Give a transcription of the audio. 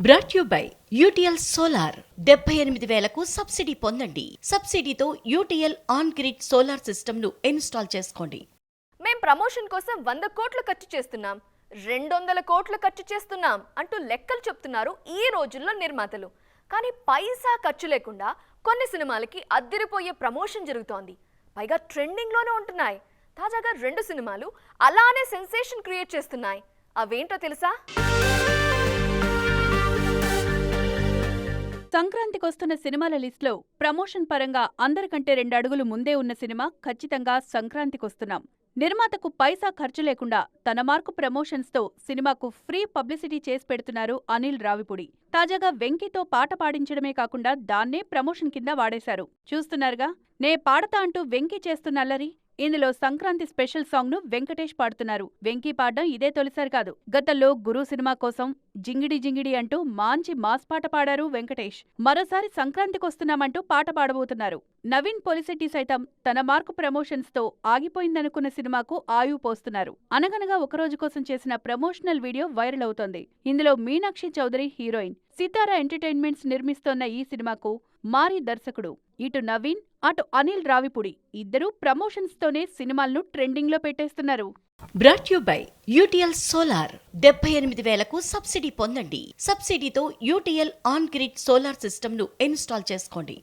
Brought you by UTL solar 78,000కు subsidy పొందండి. సబ్సిడీతో UTL on grid solar system ను ఇన్స్టాల్ చేసుకోండి. మేం ప్రమోషన్ కోసం 100 కోట్లు ఖర్చు చేస్తున్నాం, 200 కోట్లు ఖర్చు చేస్తున్నాం అంటూ లెక్కలు చెప్తున్నారు ఈ రోజుల్లో నిర్మాతలు. కానీ పైసా ఖర్చు లేకుండా కొన్ని సినిమాలకి అద్దిరిపోయే ప్రమోషన్ జరుగుతోంది. పైగా ట్రెండింగ్ లోనే ఉంటున్నాయి. తాజాగా 2 సినిమాలు అలానే సెన్సేషన్ క్రియేట్ చేస్తున్నాయి. అవేంటో తెలుసా? సంక్రాంతికొస్తున్న సినిమాల లిస్టులో ప్రమోషన్ పరంగా అందరికంటే 2 అడుగులు ముందే ఉన్న సినిమా ఖచ్చితంగా సంక్రాంతికొస్తున్నాం. నిర్మాతకు పైసా ఖర్చు లేకుండా తన మార్కు ప్రమోషన్స్తో సినిమాకు ఫ్రీ పబ్లిసిటీ చేసి పెడుతున్నారు అనిల్ రావిపూడి. తాజాగా వెంకీతో పాట పాడించడమే కాకుండా దాన్నే ప్రమోషన్ కింద వాడేశారు. చూస్తున్నారుగా, నే పాడతా అంటూ వెంకీ చేస్తున్న అల్లరి. ఇందులో సంక్రాంతి స్పెషల్ సాంగ్ ను వెంకటేష్ పాడుతున్నారు. వెంకీ పాడడం ఇదే తొలిసారి కాదు. గతంలో గురు సినిమా కోసం జింగిడి జింగిడి అంటూ మంచి మాస్ పాట పాడారు వెంకటేష్. మరోసారి సంక్రాంతికొస్తున్నామంటూ పాట పాడబోతున్నారు. నవీన్ పొలిశెట్టి సైతం తన మార్కు ప్రమోషన్స్ తో ఆగిపోయిందనుకున్న సినిమాకు ఆయువు పోస్తున్నారు. అనగనగా ఒకరోజు కోసం చేసిన ప్రమోషనల్ వీడియో వైరల్ అవుతోంది. ఇందులో మీనాక్షి చౌదరి హీరోయిన్. సితారా ఎంటర్టైన్మెంట్స్ నిర్మిస్తోన్న ఈ సినిమాకు మారి దర్శకుడు. ఇటు నవీన్, అటు అనిల్ రావిపూడి ఇద్దరూ ప్రమోషన్స్ తోనే సినిమాలను ట్రెండింగ్ లో పెట్టేస్తున్నారు. Brought you by UTL solar 78,000కు సబ్సిడీ పొందండి. సబ్సిడీతో UTL on grid solar system ను ఇన్స్టాల్ చేసుకోండి.